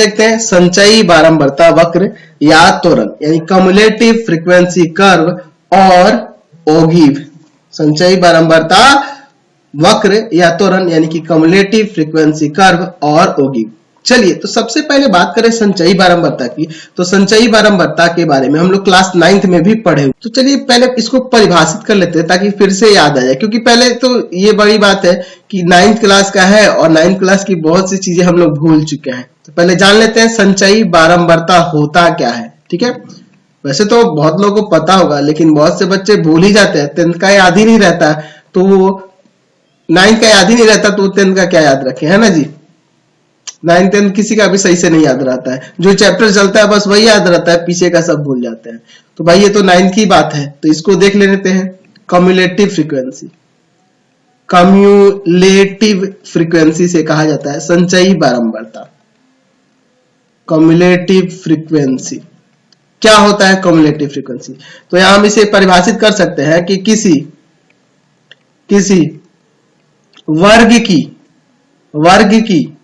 देखते हैं संचयी बारंबारता वक्र या त्वरण यानी कम्युलेटिव फ्रीक्वेंसी कर्व और ओगिव। संचयी बारंबारता वक्र या त्वरण यानी कि कम्युलेटिव फ्रीक्वेंसी कर्व और ओगिव। चलिए तो सबसे पहले बात करें संचयी बारंबारता की, तो संचयी बारंबारता के बारे में हम लोग क्लास 9th में भी पढ़े। तो चलिए पहले इसको परिभाषित कर लेते हैं ताकि फिर से याद आ जाए, क्योंकि पहले तो ये बड़ी बात है कि 9th क्लास का है और 9th क्लास की बहुत सी चीजें हम लोग भूल चुके हैं। तो पहले जान लेते हैं संचयी बारंबारता होता क्या है। ठीक है, वैसे तो बहुत लोगों को पता होगा लेकिन बहुत से बच्चे भूल ही जाते हैं। 10th का याद ही नहीं रहता तो वो 9th का याद ही नहीं रहता तो 10th का क्या याद रखे, है ना जी। 9th 10th किसी का भी सही से नहीं याद रहता है, जो चैप्टर चलता है बस वही याद रहता है, पीछे का सब भूल जाते हैं। तो भाई ये तो 9th की बात है, तो इसको देख लेते हैं। कम्युलेटिव फ्रीक्वेंसी, कम्युलेटिव फ्रीक्वेंसी से कहा जाता है संचयी बारंबारता। कम्युलेटिव फ्रीक्वेंसी क्या होता है? कम्युलेटिव फ्रीक्वेंसी, तो यहां हम इसे परिभाषित कर सकते हैं कि किसी वर्ग की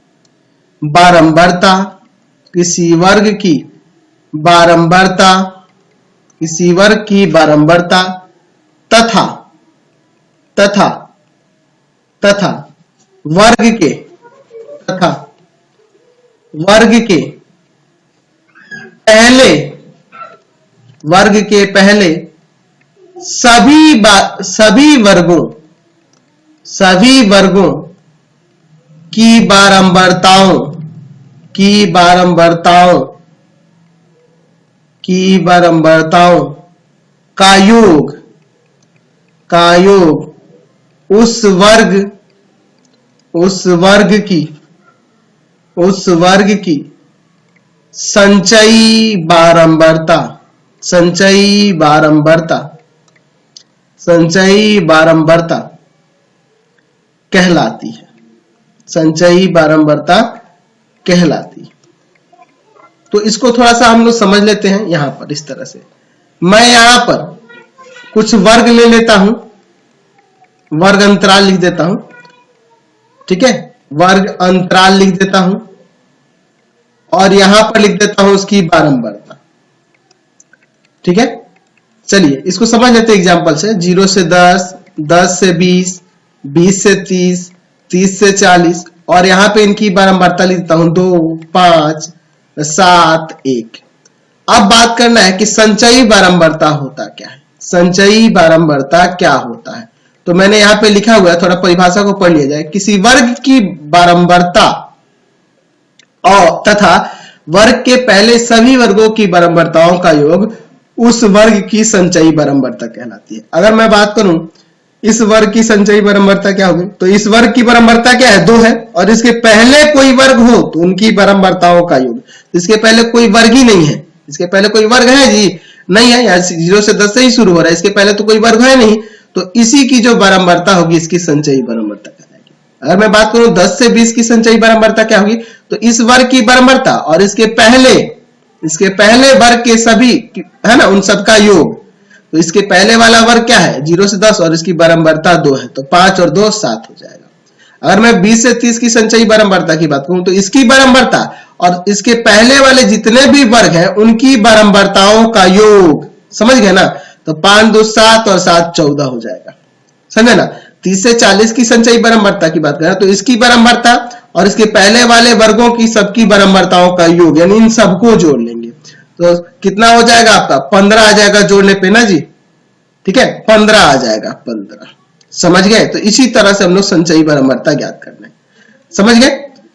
बारंबारता, किसी वर्ग की बारंबारता तथा वर्ग के पहले सभी वर्गों की बारंबारताओं का योग उस वर्ग की संचयी बारंबारता कहलाती है। संचयी बारंबारता कहलाती है। तो इसको थोड़ा सा हम लोग समझ लेते हैं। यहां पर इस तरह से मैं यहां पर कुछ वर्ग ले लेता हूं, वर्ग अंतराल लिख देता हूं। ठीक है, वर्ग अंतराल लिख देता हूं और यहां पर लिख देता हूं उसकी बारंबारता। ठीक है, चलिए इसको समझ लेते हैं एग्जांपल से। 0 से 10, 10 से 20, 20 से 30, 30 से 40 और यहां पे इनकी बारंबारता लिख देता हूं 2, 5, 7, 1। अब बात करना है कि संचयी बारंबारता होता क्या है। संचयी बारंबारता क्या होता है, तो मैंने यहां पे लिखा हुआ है, थोड़ा परिभाषा को पढ़ लिया जाए। किसी वर्ग की बारंबारता और तथा वर्ग के पहले सभी वर्गों की बारंबारताओं का योग उस वर्ग की संचयी बारंबारता कहलाती है। अगर मैं बात करूं इस वर्ग की संचयी बारंबारता क्या होगी, तो इस वर्ग की बारंबारता क्या है? 2 है और इसके पहले कोई वर्ग हो तो उनकी बारंबारताओं का योग। इसके पहले कोई वर्ग ही नहीं है, इसके पहले कोई वर्ग है जी नहीं है, यार 0 से 10 से ही शुरू हो रहा है, इसके पहले तो कोई वर्ग है नहीं, तो इसी की जो बारंबारता होगी इसकी संचयी बारंबारता कहलाएगी। अगर मैं बात करूं 10 से 20 की संचयी बारंबारता क्या होगी, तो इस वर्ग की बारंबारता और इसके पहले वर्ग के सभी है ना उन सबका योग। तो इसके पहले वाला वर्ग क्या है? 0 से 10 और इसकी बारंबारता 2 है, तो 5 और 2 7 हो जाएगा। अगर मैं 20 से 30 की संचयी बारंबारता की बात करूं तो इसकी बारंबारता और इसके पहले वाले जितने भी वर्ग हैं उनकी बारंबारताओं का योग, समझ गए ना। तो 5 2 7 और 7 14 हो जाएगा, समझे ना। 30 से 40 की संचयी बारंबारता की बात करें तो इसकी बारंबारता और इसके पहले वाले वर्गों की सबकी बारंबारताओं का योग, यानी इन सबको जोड़ लेंगे तो कितना हो जाएगा आपका? 15 आ जाएगा जोड़ने पे ना जी। ठीक है, 15 आ जाएगा, 15। समझ गए। तो इसी तरह से हम लोग संचयी बारंबारता ज्ञात करना है, समझ गए।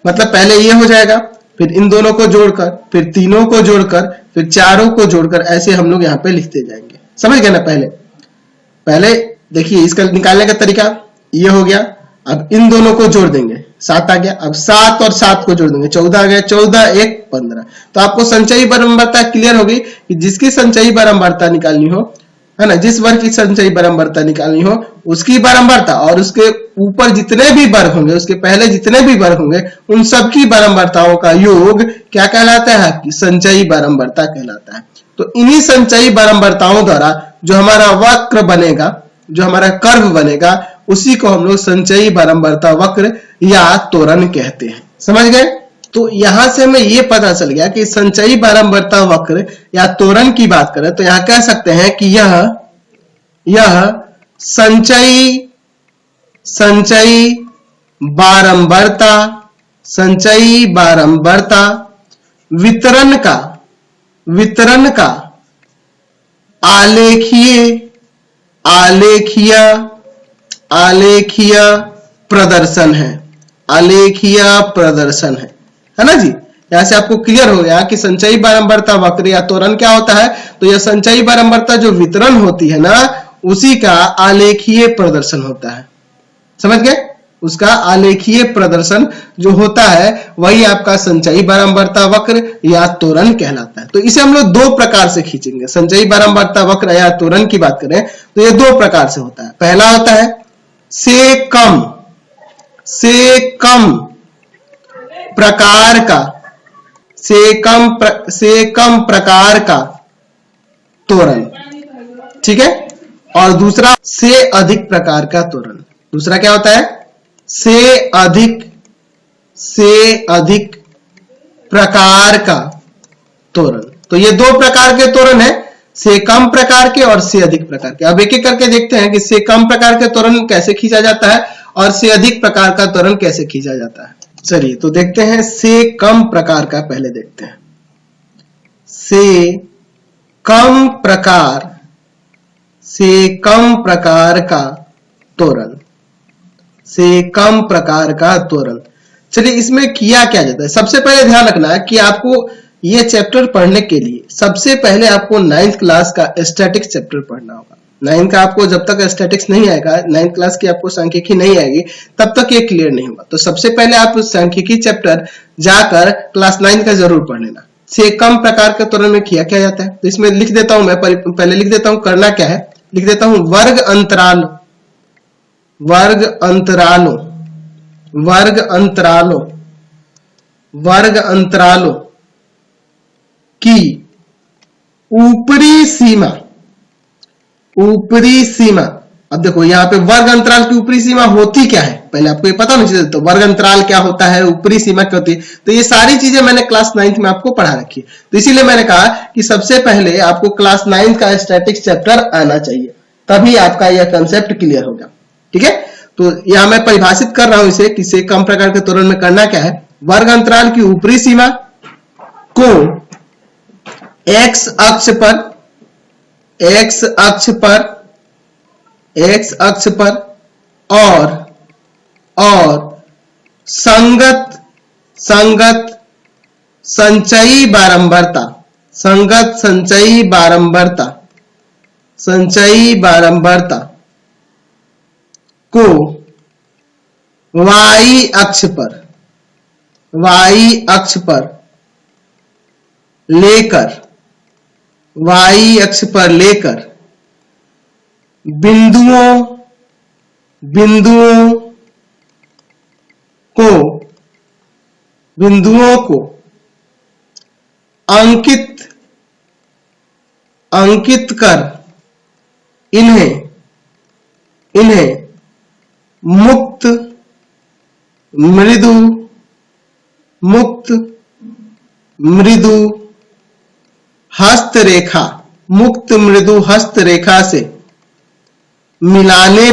मतलब पहले ये हो जाएगा, फिर इन दोनों को जोड़कर, फिर तीनों को जोड़कर, फिर चारों को जोड़कर, ऐसे हम लोग यहाँ पे लिखते जाएंगे। समझ गए ना। पहले देखिए इसका निकालने का तरीका ये हो गया। अब इन दोनों को जोड़ देंगे, 7 आ गया। अब 7 और 7 को जोड़ देंगे, 14 आ गया। 14 1 15। तो आपको संचयी बारंबारता क्लियर होगी कि जिसकी संचयी बारंबारता निकालनी हो, है ना, जिस वर्ग की संचयी बारंबारता निकालनी हो उसकी बारंबारता और उसके ऊपर जितने भी वर्ग होंगे, उसके पहले जितने भी वर्ग होंगे, उन सबकी बारंबारताओं का योग क्या कहलाता है? आपकी संचयी बारंबारता कहलाता है। तो इन्हीं संचयी बारंबारताओं द्वारा जो हमारा वक्र बनेगा, जो हमारा कर्व बनेगा, उसी को हम लोग संचयी बारंबारता वक्र या त्वरण कहते हैं। समझ गए। तो यहां से हमें ये पता चल गया कि संचयी बारंबारता वक्र या त्वरण की बात करें तो यहां कह सकते हैं कि यह संचयी बारंबारता वितरण का आलेखीय प्रदर्शन है। है ना जी। यहां से आपको क्लियर हो गया कि संचयी बारंबारता वक्र या त्वरण क्या होता है। तो यह संचयी बारंबारता जो वितरण होती है ना, उसी का आलेखीय प्रदर्शन होता है। समझ गए? उसका आलेखीय प्रदर्शन जो होता है वही आपका संचयी बारंबारता वक्र या त्वरण कहलाता है। तो इसे हम लोग दो प्रकार से खींचेंगे। संचयी बारंबारता वक्र या त्वरण की बात करें तो ये दो प्रकार से होता है। पहला होता है से कम प्रकार का त्वरण, ठीक है। और दूसरा से अधिक प्रकार का त्वरण। दूसरा क्या होता है? से अधिक प्रकार का त्वरण। तो ये दो प्रकार के त्वरण है, से कम प्रकार के और से अधिक प्रकार के। अब एक एक करके देखते हैं कि से कम प्रकार के त्वरण कैसे खींचा जाता है और से अधिक प्रकार का त्वरण कैसे खींचा जाता है। चलिए तो देखते हैं से कम प्रकार का। पहले देखते हैं से कम प्रकार का त्वरण। चलिए इसमें किया क्या जाता है। सबसे पहले ध्यान रखना है कि आपको ये चैप्टर पढ़ने के लिए सबसे पहले आपको 9th क्लास का स्टैटिक्स चैप्टर पढ़ना होगा। 9 का आपको जब तक स्टैटिक्स नहीं आएगा, 9th क्लास की आपको सांख्यिकी नहीं आएगी, तब तक ये क्लियर नहीं होगा। तो सबसे पहले आप सांख्यिकी चैप्टर जाकर क्लास 9 का जरूर पढ़ लेना। से कम प्रकार के त्वरण में किया क्या जाता है। तो इसमें लिख देता हूं मैं, पहले लिख देता हूं करना क्या है। लिख देता हूं वर्ग अंतरालों की ऊपरी सीमा। अब देखो यहाँ पे वर्ग अंतराल की ऊपरी सीमा होती क्या है, पहले आपको ये पता नहीं चलता। तो वर्ग अंतराल क्या होता है, ऊपरी सीमा क्या होती है, तो ये सारी चीजें मैंने क्लास 9th में आपको पढ़ा रखी है। तो इसीलिए मैंने कहा कि सबसे पहले आपको क्लास 9th का स्टैटिक्स चैप्टर आना चाहिए, तभी आपका यह कंसेप्ट क्लियर होगा। ठीक है। तो यहां मैं परिभाषित कर रहा हूं इसे कि से कम प्रकार के त्वरण में करना क्या है। वर्ग अंतराल की ऊपरी सीमा को एक्स अक्ष पर और संगत संचयी बारंबारता को वाई अक्ष पर लेकर बिंदुओं को अंकित कर इन्हें मुक्त मृदु हस्तरेखा से मिलाने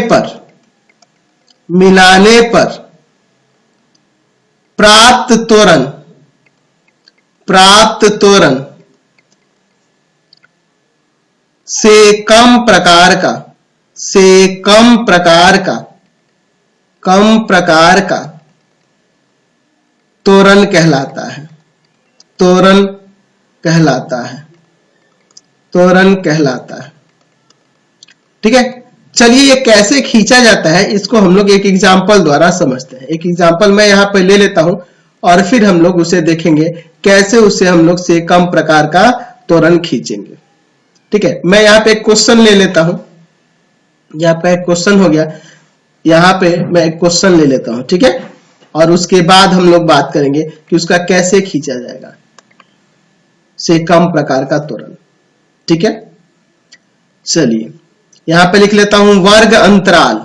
पर प्राप्त त्वरण से कम प्रकार का त्वरण कहलाता है। ठीक है। चलिए ये कैसे खींचा जाता है इसको हम लोग एक एग्जाम्पल द्वारा समझते हैं। एक एग्जाम्पल मैं यहाँ पे ले लेता हूं और फिर हम लोग उसे देखेंगे कैसे उसे हम लोग से कम प्रकार का त्वरण खींचेंगे। ठीक है। मैं यहाँ पे एक क्वेश्चन ले लेता हूं। यहाँ पे एक क्वेश्चन हो गया, यहाँ पे मैं एक क्वेश्चन ले लेता हूं। ठीक है। और उसके बाद हम लोग बात करेंगे कि उसका कैसे खींचा जाएगा से कम प्रकार का त्वरण। ठीक है। चलिए यहां पे लिख लेता हूं वर्ग अंतराल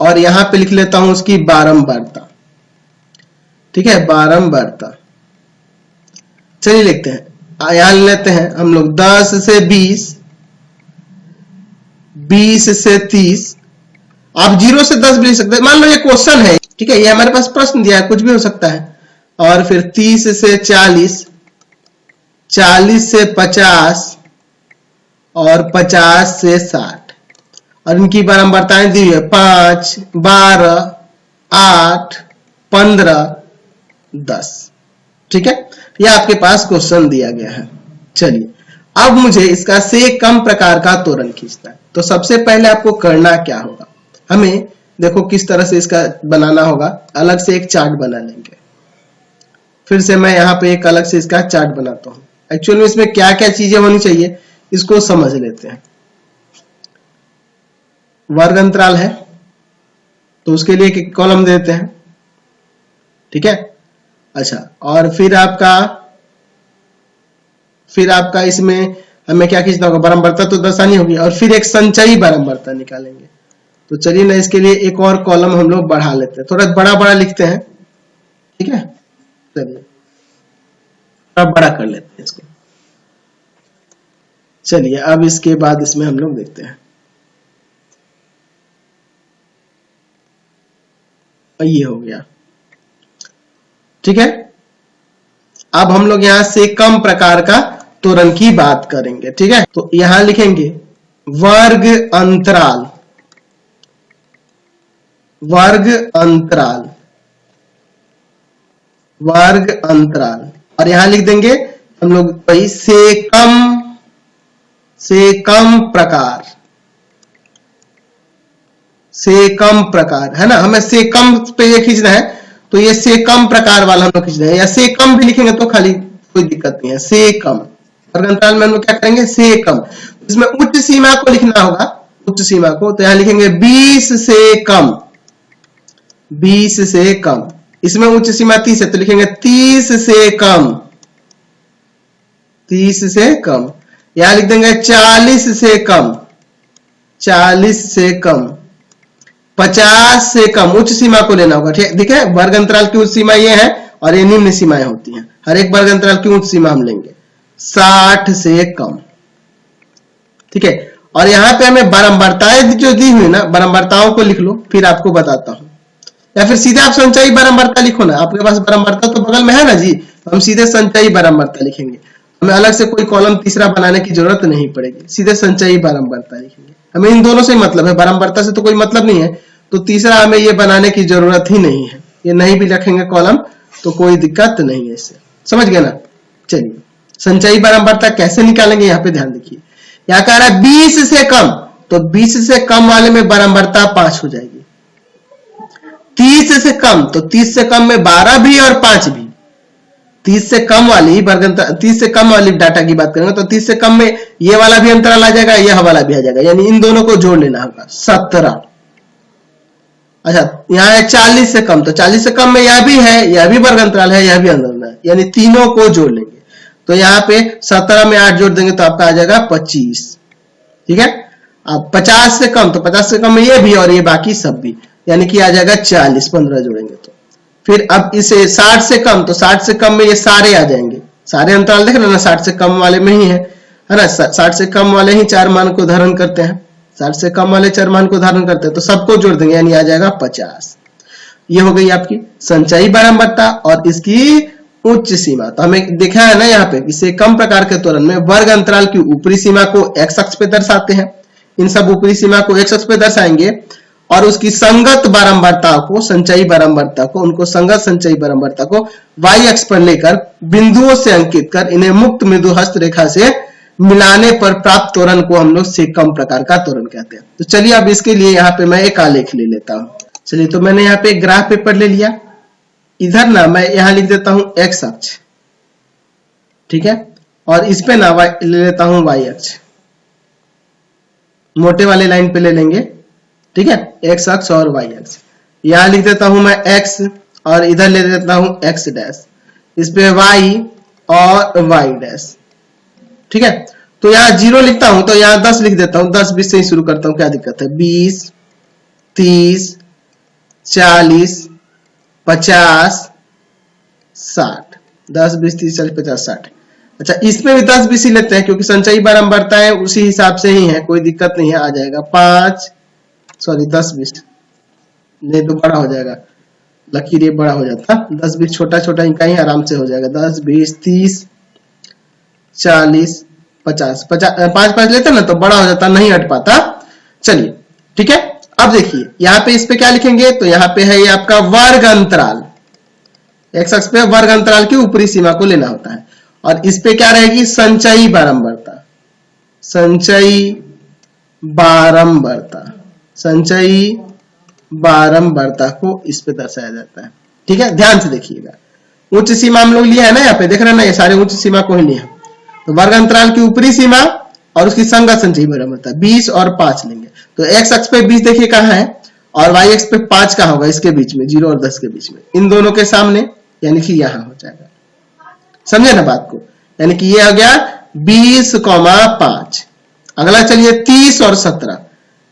और यहां पे लिख लेता हूं उसकी बारंबारता। ठीक है, बारंबारता। चलिए लिखते हैं, यहां लेते हैं हम लोग 10 से 20, 20 से 30। आप 0 से 10 भी लिख सकते हैं, मान लो ये क्वेश्चन है, ठीक है, ये हमारे पास प्रश्न दिया है, कुछ भी हो सकता है। और फिर 30 से 40, 40 से 50 और 50 से 60। और इनकी बारंबारताएं दी हुई है 5, 12, 8, 15, 10। ठीक है, यह आपके पास क्वेश्चन दिया गया है। चलिए अब मुझे इसका से कम प्रकार का तोरण खींचना है। तो सबसे पहले आपको करना क्या होगा, हमें देखो किस तरह से इसका बनाना होगा। अलग से एक चार्ट बना लेंगे। फिर से मैं यहाँ पे एक अलग से इसका चार्ट बनाता हूँ। एक्चुअल में इसमें क्या क्या चीजें होनी चाहिए इसको समझ लेते हैं। वर्ग अंतराल है तो उसके लिए एक कॉलम देते हैं, ठीक है। अच्छा, और फिर आपका इसमें हमें क्या खींचना होगा, बारंबारता तो दर्शानी होगी, और फिर एक संचयी बारंबारता निकालेंगे। तो चलिए ना, इसके लिए एक और कॉलम हम लोग बढ़ा लेते हैं, थोड़ा बड़ा बड़ा लिखते हैं, ठीक है। चलिए थोड़ा बड़ा कर लेते हैं इसको। चलिए अब इसके बाद इसमें हम लोग देखते हैं, ये हो गया, ठीक है। अब हम लोग यहां से कम प्रकार का तोरण की बात करेंगे, ठीक है। तो यहां लिखेंगे वर्ग अंतराल, वर्ग अंतराल, वर्ग अंतराल, और यहां लिख देंगे हम लोग भाई से कम प्रकार, से कम प्रकार, है ना। हमें से कम पे ये खींचना है, तो ये से कम प्रकार वाला हम लोग खींचना है, या से कम भी लिखेंगे तो खाली कोई दिक्कत नहीं है। से कम वर्ग अंतराल में हम लोग क्या करेंगे, से कम। इसमें उच्च सीमा को लिखना होगा, उच्च सीमा को, तो यहां लिखेंगे 20 से कम, 20 से कम। इसमें उच्च सीमा 30 है तो लिखेंगे 30 से कम, 30 से कम। यहां लिख देंगे 40 से कम, 40 से कम। 50 से कम, उच्च सीमा को लेना होगा, ठीक है। वर्ग अंतराल की उच्च सीमा ये है और ये निम्न सीमाएं होती हैं। हर एक वर्ग अंतराल की उच्च सीमा हम लेंगे 60 से कम, ठीक है। और यहां पे हमें बारंबारताएं जो दी हुई ना, बारंबारताओं को लिख लो, फिर आपको बताता हूं। या फिर सीधे आप संचयी बारंबारता लिखो ना, आपके पास बारंबारता तो बगल में है ना जी, हम सीधे संचयी बारंबारता लिखेंगे। हमें अलग से कोई कॉलम तीसरा बनाने की जरूरत नहीं पड़ेगी, सीधे संचयी बारंबारता लिखेंगे। हमें इन दोनों से ही मतलब है, बारंबारता से तो कोई मतलब नहीं है, तो तीसरा हमें ये बनाने की जरूरत ही नहीं है। ये नहीं भी रखेंगे कॉलम तो कोई दिक्कत नहीं है इससे, समझ गए ना। चलिए संचयी बारंबारता कैसे निकालेंगे, यहाँ पे ध्यान देखिए। यहाँ कह रहा है 20 से कम, तो 20 से कम वाले में बारंबारता 5 हो जाएगी। 30 से कम, तो 30 से कम में 12 भी और 5 भी। 30 से कम वाली वर्ग अंतराल, 30 से कम वाली डाटा की बात करेंगे तो 30 से कम में ये वाला भी अंतराल आ जाएगा, यह वाला भी आ जाएगा, यानी इन दोनों को जोड़ लेना होगा 17। अच्छा, यहाँ है 40 से कम, तो 40 से कम में यह भी है, यह भी वर्ग अंतराल है, यह भी अंतराल है, यानी तीनों को जोड़ लेंगे। तो यहाँ पे 17 में 8 जोड़ देंगे तो आपका आ जाएगा 25, ठीक है। अब 50 से कम, तो 50 से कम में ये भी और ये बाकी सब भी, यानी कि आ जाएगा 40, 15 जोड़ेंगे तो। फिर अब इसे 60 से कम, तो 60 से कम में ये सारे आ जाएंगे, सारे अंतराल देख रहे ना, 60 से कम वाले में ही है ना। 60 से कम वाले ही 4 मान को धारण करते हैं, 60 से कम वाले 4 मान को धारण करते हैं, तो सबको जोड़ देंगे, यानी आ जाएगा 50। ये हो गई आपकी संचयी बारंबारता और इसकी उच्च सीमा। तो हमें देखा है ना यहाँ पे, इससे कम प्रकार के त्वरण में वर्ग अंतराल की ऊपरी सीमा को x अक्ष पे दर्शाते हैं, इन सब ऊपरी सीमा को x अक्ष पे दर्शाएंगे, और उसकी संगत बारंबारता को, संचयी बारंबारता को, उनको संगत संचयी बारंबारता को y अक्ष पर लेकर बिंदुओं से अंकित कर इन्हें मुक्त मृदु हस्त रेखा से मिलाने पर प्राप्त त्वरण को हम लोग से कम प्रकार का त्वरण कहते हैं। तो चलिए अब इसके लिए यहाँ पे मैं एक आलेख ले लेता हूं। चलिए, तो मैंने यहाँ पे एक ग्राफ पेपर ले लिया, इधर ना मैं यहाँ लिख देता हूं x अक्ष, ठीक है, और इस पे ना ले लेता हूं y अक्ष, मोटे वाले लाइन पे ले लेंगे, ठीक है, x अक्ष और y अक्ष। यहाँ लिख देता हूं मैं x और इधर ले देता हूं x डैश, इस पे y और y डैश, ठीक है। तो यहाँ 0 लिखता हूं, तो यहाँ 10 लिख देता हूं, 10 20 से ही शुरू करता हूं, क्या दिक्कत है। 20, 30, 40, 50, 60, 10 20 30 40 50 60। अच्छा इसमें भी 10 20 ही लेते हैं क्योंकि संचयी बारंबारता है उसी हिसाब से ही है, कोई दिक्कत नहीं है, आ जाएगा 10 20 नहीं तो बड़ा हो जाएगा, लकीर ये बड़ा हो जाता, 10 20 छोटा छोटा इकाई आराम से हो जाएगा, 10 20 30 40 50 5 5 लेते ना तो बड़ा हो जाता, नहीं हट पाता। चलिए ठीक है, अब देखिए यहाँ पे इस पे क्या लिखेंगे, तो यहाँ पे है ये आपका वर्ग अंतराल, एक्स अक्ष पे वर्ग अंतराल की ऊपरी सीमा को लेना होता है, और इस पे क्या रहेगी संचयी बारंबारता, संचयी बारंबारता, संचयी बारंबारता को इस पे दर्शाया जाता है। ठीक है, ध्यान से देखिएगा, उच्च सीमा हम लोग लिया है ना, यहाँ पे देख रहे हैं ना, ये सारे उच्च सीमा को ही लिया, तो वर्ग अंतराल की ऊपरी सीमा और उसकी संगत संचयी बारंबारता 20 और 5 लेंगे, तो एक्स अक्ष पे 20 देखिए कहाँ है और वाई अक्ष पे 5 कहाँ होगा, इसके बीच में 0 और 10 के बीच में, इन दोनों के सामने, यानी कि यहां हो जाएगा, समझे ना बात को, यानी कि ये आ गया 20,5। अगला चलिए 30 और 17,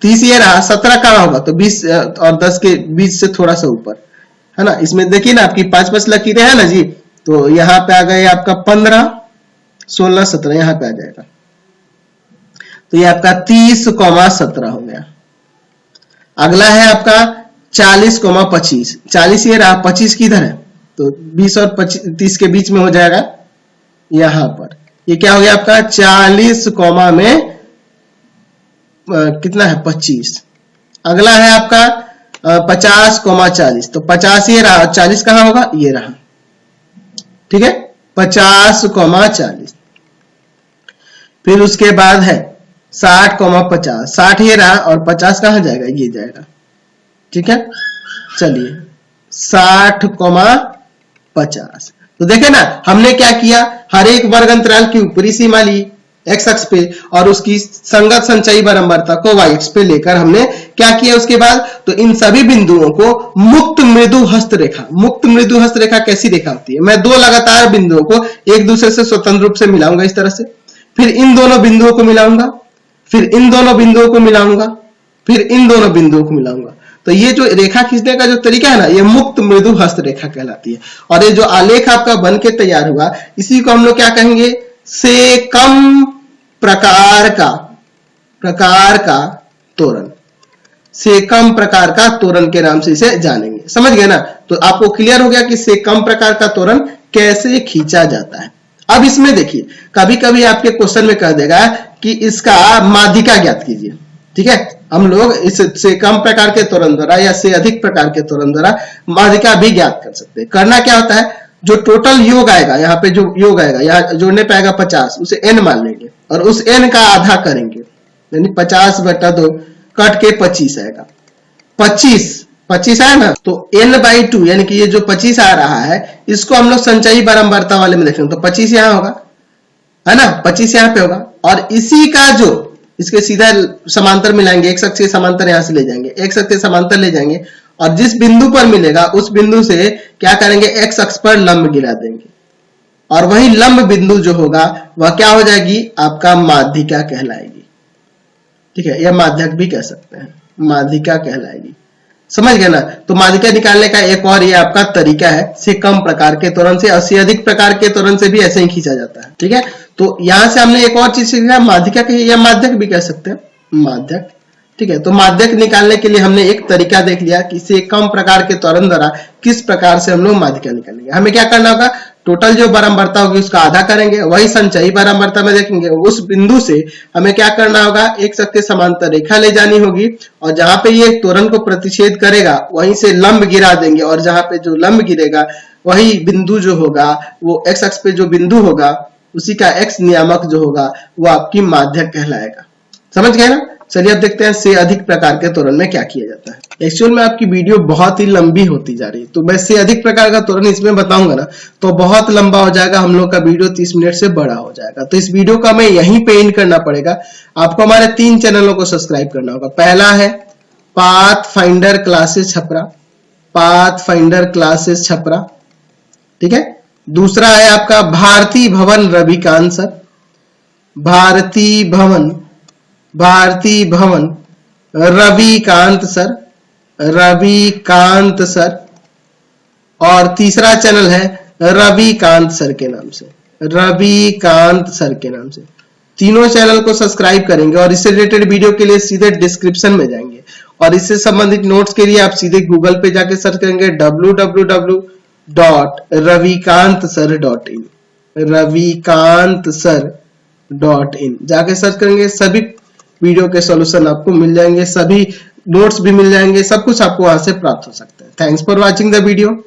30 ये रहा, 17 कहाँ होगा, तो 20 और 10 के बीच से थोड़ा सा ऊपर है ना, इसमें देखिए ना आपकी 5 लकीरें है ना जी, तो यहाँ पे आ गए आपका 15 16 17, यहाँ पे आ जाएगा, तो ये आपका 30,17 हो गया। अगला है आपका 40,25, 40 ये रहा, 25 किधर है, तो 20 और 30 के बीच में हो जाएगा, यहां पर ये क्या हो गया आपका 40, में कितना है 25। अगला है आपका 50,40, तो 50 ये रहा, 40 कहां होगा, ये रहा, ठीक है 50,40। फिर उसके बाद है 60,50, 60 ये रहा और 50 कहां जाएगा, ये जाएगा, ठीक है। चलिए 60,50, तो देखे ना हमने क्या किया, हर एक वर्ग अंतराल की ऊपरी सीमा ली एक्स अक्ष पे और उसकी संगत संचयी बारंबारता को वाई अक्ष पे लेकर हमने क्या किया उसके बाद, तो इन सभी बिंदुओं को मुक्त मृदु हस्तरेखा, मुक्त मृदु हस्तरेखा कैसी रेखा होती है, मैं दो लगातार बिंदुओं को एक दूसरे से स्वतंत्र रूप से मिलाऊंगा इस तरह से, फिर इन दोनों बिंदुओं को मिलाऊंगा, फिर इन दोनों बिंदुओं को मिलाऊंगा, फिर इन दोनों बिंदुओं को मिलाऊंगा, तो ये जो रेखा खींचने का जो तरीका है ना, ये मुक्त मृदु हस्त रेखा कहलाती है। और ये जो आलेख आपका बन के तैयार हुआ, इसी को हम लोग क्या कहेंगे, से कम प्रकार का तोरण, से कम प्रकार का तोरण के नाम से इसे जानेंगे, समझ गए ना। तो आपको क्लियर हो गया कि से कम प्रकार का तोरण कैसे खींचा जाता है। अब इसमें देखिए कभी कभी आपके क्वेश्चन में कह देगा कि इसका माध्यिका ज्ञात कीजिए, ठीक है, हम लोग इससे कम प्रकार के तोरण द्वारा या से अधिक प्रकार के तोरण द्वारा माध्यिका भी ज्ञात कर सकते हैं। करना क्या होता है, जो टोटल योग आएगा, यहाँ पे जो योग आएगा, यहाँ जोड़ने पे आएगा 50, उसे n मान लेंगे और उस n का आधा करेंगे, यानी 50/2 कट के 25 आएगा, 25 है ना, तो n/2 यानी कि ये जो 25 आ रहा है इसको हम लोग संचयी बारंबारता वाले में देखेंगे, तो 25 यहाँ होगा, है ना, 25 यहाँ पे होगा, और इसी का जो इसके सीधा समांतर मिलाएंगे, एक अक्ष के समांतर यहां से ले जाएंगे, एक अक्ष के समांतर ले जाएंगे, और जिस बिंदु पर मिलेगा उस बिंदु से क्या करेंगे, एक्स अक्ष पर लंब गिरा देंगे, और वही लंब बिंदु जो होगा वह क्या हो जाएगी, आपका माध्यिका कहलाएगी, ठीक है, यह माध्यक भी कह सकते हैं, माध्यिका कहलाएगी, समझ गए ना। तो माध्यिका निकालने का एक और ये आपका तरीका है, से कम प्रकार के तोरण से और से अधिक प्रकार के तोरण से भी ऐसे ही खींचा जाता है, ठीक है। तो यहां से हमने एक और चीज सीखा, माध्यिका के या माध्यक भी कह सकते हैं, माध्यक, ठीक है। तो माध्यक निकालने के लिए हमने एक तरीका देख लिया कि से कम प्रकार के त्वरण द्वारा किस प्रकार से हम लोग माध्यिका निकालेंगे। हमें क्या करना होगा, टोटल जो बारंबारता होगी उसका आधा करेंगे, वही संचयी बारंबारता में देखेंगे, उस बिंदु से हमें क्या करना होगा, एक अक्ष के समांतर रेखा ले जानी होगी, और जहां पे ये त्वरण को प्रतिच्छेद करेगा वहीं से लंब गिरा देंगे, और जहां पे जो लंब गिरेगा वही बिंदु जो होगा वो एक्स अक्ष पे जो बिंदु होगा उसी का एक्स नियामक जो होगा वो आपकी माध्यक कहलाएगा, समझ गए ना। चलिए अब देखते हैं से अधिक प्रकार के तोरण में क्या किया जाता है। एक्चुअल में आपकी वीडियो बहुत ही लंबी होती जा रही है, तो मैं से अधिक प्रकार का तोरण इसमें बताऊंगा ना तो बहुत लंबा हो जाएगा, हम लोग का वीडियो 30 मिनट से बड़ा हो जाएगा। तो इस वीडियो का मैं यहीं पे एंड करना पड़ेगा। आपको हमारे 3 चैनलों को सब्सक्राइब करना होगा। पहला है pathfinder classes Chhapra, pathfinder classes Chhapra, ठीक है। दूसरा है आपका भारती भवन रविकांत सर, भारती भवन रविकांत सर, और तीसरा चैनल है रविकांत सर के नाम से, रविकांत सर के नाम से। तीनों चैनल को सब्सक्राइब करेंगे और इससे रिलेटेड वीडियो के लिए सीधे डिस्क्रिप्शन में जाएंगे और इससे संबंधित नोट्स के लिए आप सीधे गूगल पे जाके सर्च करेंगे www.ravikantsir.in, ravikantsir.in जाके सर्च करेंगे, सभी वीडियो के सॉल्यूशन आपको मिल जाएंगे, सभी नोट्स भी मिल जाएंगे, सब कुछ आपको वहां से प्राप्त हो सकता है। Thanks for watching the video.